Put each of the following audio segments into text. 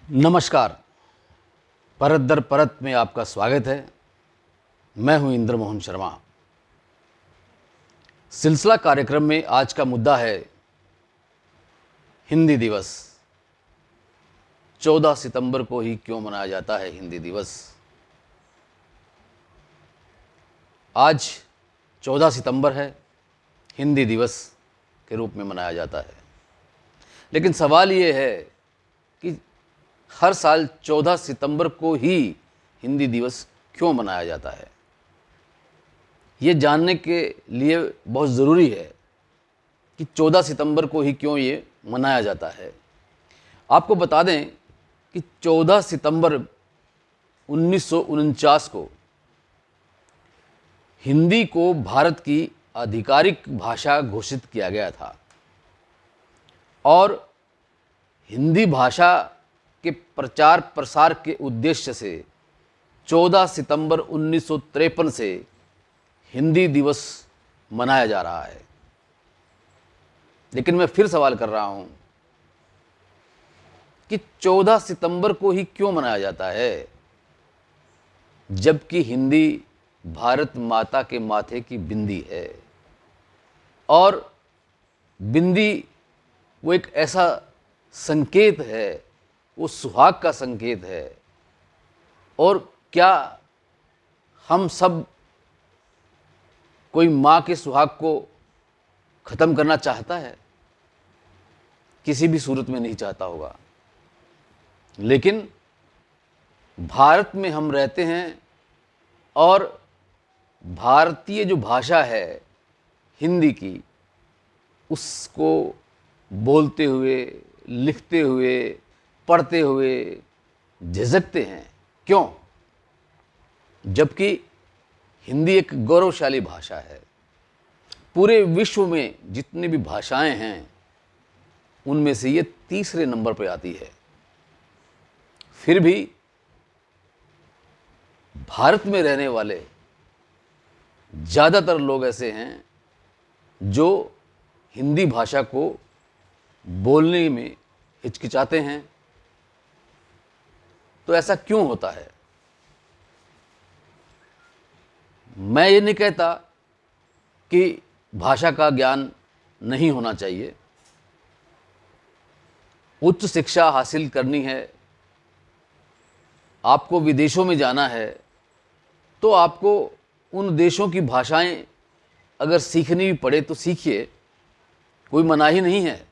नमस्कार। परत दर परत में आपका स्वागत है। मैं हूं इंद्र मोहन शर्मा। सिलसिला कार्यक्रम में आज का मुद्दा है हिंदी दिवस। 14 सितंबर को ही क्यों मनाया जाता है हिंदी दिवस? आज 14 सितंबर है, हिंदी दिवस के रूप में मनाया जाता है। लेकिन सवाल ये है कि हर साल 14 सितंबर को ही हिंदी दिवस क्यों मनाया जाता है? ये जानने के लिए बहुत ज़रूरी है कि 14 सितंबर को ही क्यों ये मनाया जाता है। आपको बता दें कि 14 सितंबर 1949 को हिंदी को भारत की आधिकारिक भाषा घोषित किया गया था और हिंदी भाषा के प्रचार प्रसार के उद्देश्य से 14 सितंबर 1953 से हिंदी दिवस मनाया जा रहा है। लेकिन मैं फिर सवाल कर रहा हूं कि 14 सितंबर को ही क्यों मनाया जाता है, जबकि हिंदी भारत माता के माथे की बिंदी है। और बिंदी वो एक ऐसा संकेत है, वो सुहाग का संकेत है। और क्या हम सब कोई माँ के सुहाग को ख़त्म करना चाहता है? किसी भी सूरत में नहीं चाहता होगा। लेकिन भारत में हम रहते हैं और भारतीय जो भाषा है हिंदी की, उसको बोलते हुए, लिखते हुए, पढ़ते हुए झिझकते हैं। क्यों? जबकि हिंदी एक गौरवशाली भाषा है। पूरे विश्व में जितनी भी भाषाएं हैं उनमें से ये तीसरे नंबर पर आती है। फिर भी भारत में रहने वाले ज़्यादातर लोग ऐसे हैं जो हिंदी भाषा को बोलने में हिचकिचाते हैं। तो ऐसा क्यों होता है? मैं ये नहीं कहता कि भाषा का ज्ञान नहीं होना चाहिए। उच्च शिक्षा हासिल करनी है, आपको विदेशों में जाना है, तो आपको उन देशों की भाषाएं अगर सीखनी भी पड़े तो सीखिए, कोई मनाही नहीं है।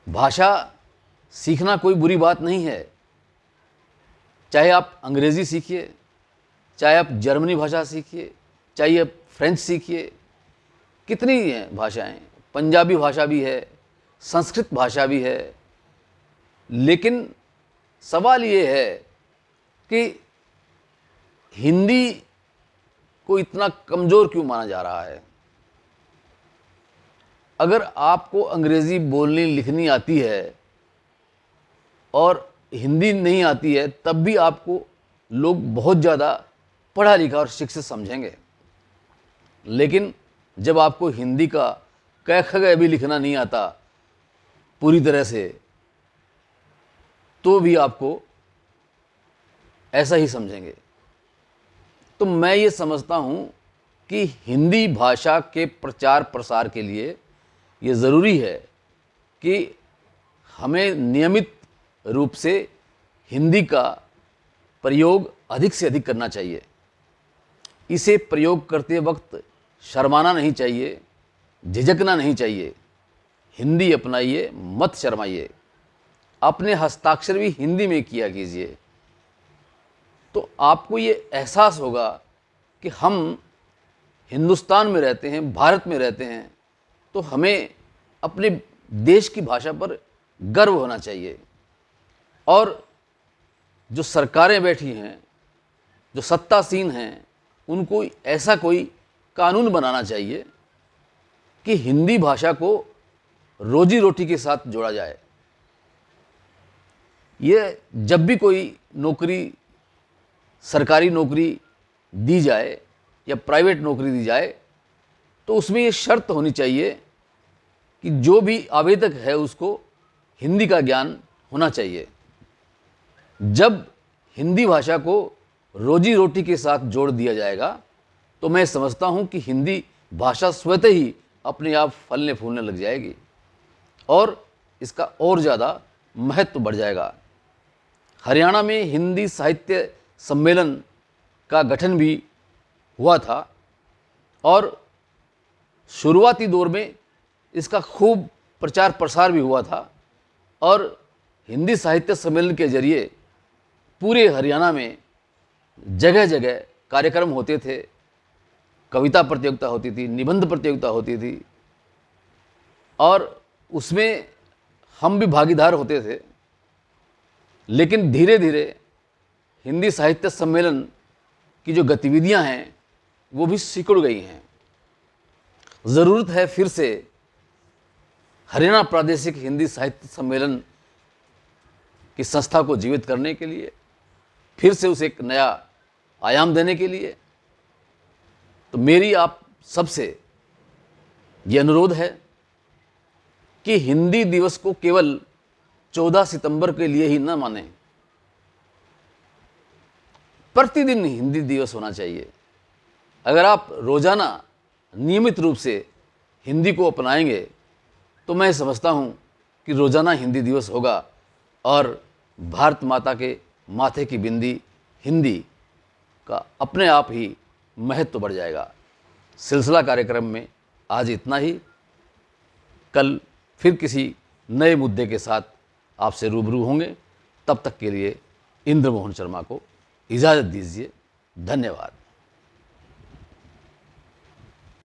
भाषा सीखना कोई बुरी बात नहीं है। चाहे आप अंग्रेज़ी सीखिए, चाहे आप जर्मनी भाषा सीखिए, चाहे आप फ्रेंच सीखिए, कितनी हैं भाषाएं। पंजाबी भाषा भी है, संस्कृत भाषा भी है। लेकिन सवाल ये है कि हिंदी को इतना कमज़ोर क्यों माना जा रहा है? अगर आपको अंग्रेज़ी बोलनी लिखनी आती है और हिंदी नहीं आती है, तब भी आपको लोग बहुत ज़्यादा पढ़ा लिखा और शिक्षित समझेंगे। लेकिन जब आपको हिंदी का क ख ग भी लिखना नहीं आता पूरी तरह से, तो भी आपको ऐसा ही समझेंगे। तो मैं ये समझता हूँ कि हिंदी भाषा के प्रचार प्रसार के लिए ये ज़रूरी है कि हमें नियमित रूप से हिंदी का प्रयोग अधिक से अधिक करना चाहिए। इसे प्रयोग करते वक्त शर्माना नहीं चाहिए, झिझकना नहीं चाहिए। हिंदी अपनाइए, मत शर्माइए। अपने हस्ताक्षर भी हिंदी में किया कीजिए, तो आपको ये एहसास होगा कि हम हिंदुस्तान में रहते हैं, भारत में रहते हैं, तो हमें अपने देश की भाषा पर गर्व होना चाहिए। और जो सरकारें बैठी हैं, जो सत्तासीन हैं, उनको ऐसा कोई कानून बनाना चाहिए कि हिंदी भाषा को रोजी रोटी के साथ जोड़ा जाए। ये जब भी कोई नौकरी, सरकारी नौकरी दी जाए या प्राइवेट नौकरी दी जाए, तो उसमें ये शर्त होनी चाहिए कि जो भी आवेदक है उसको हिंदी का ज्ञान होना चाहिए। जब हिंदी भाषा को रोजी रोटी के साथ जोड़ दिया जाएगा तो मैं समझता हूँ कि हिंदी भाषा स्वतः ही अपने आप फलने फूलने लग जाएगी और इसका और ज़्यादा महत्व बढ़ जाएगा। हरियाणा में हिंदी साहित्य सम्मेलन का गठन भी हुआ था और शुरुआती दौर में इसका खूब प्रचार प्रसार भी हुआ था और हिंदी साहित्य सम्मेलन के जरिए पूरे हरियाणा में जगह जगह कार्यक्रम होते थे, कविता प्रतियोगिता होती थी, निबंध प्रतियोगिता होती थी और उसमें हम भी भागीदार होते थे। लेकिन धीरे धीरे हिंदी साहित्य सम्मेलन की जो गतिविधियां हैं वो भी सिकुड़ गई हैं। ज़रूरत है फिर से हरियाणा प्रादेशिक हिंदी साहित्य सम्मेलन की संस्था को जीवित करने के लिए, फिर से उसे एक नया आयाम देने के लिए। तो मेरी आप सबसे ये अनुरोध है कि हिंदी दिवस को केवल 14 सितंबर के लिए ही न माने, प्रतिदिन हिंदी दिवस होना चाहिए। अगर आप रोज़ाना नियमित रूप से हिंदी को अपनाएंगे तो मैं समझता हूँ कि रोज़ाना हिंदी दिवस होगा और भारत माता के माथे की बिंदी हिंदी का अपने आप ही महत्व बढ़ जाएगा। सिलसिला कार्यक्रम में आज इतना ही। कल फिर किसी नए मुद्दे के साथ आपसे रूबरू होंगे। तब तक के लिए इंद्र मोहन शर्मा को इजाज़त दीजिए। धन्यवाद।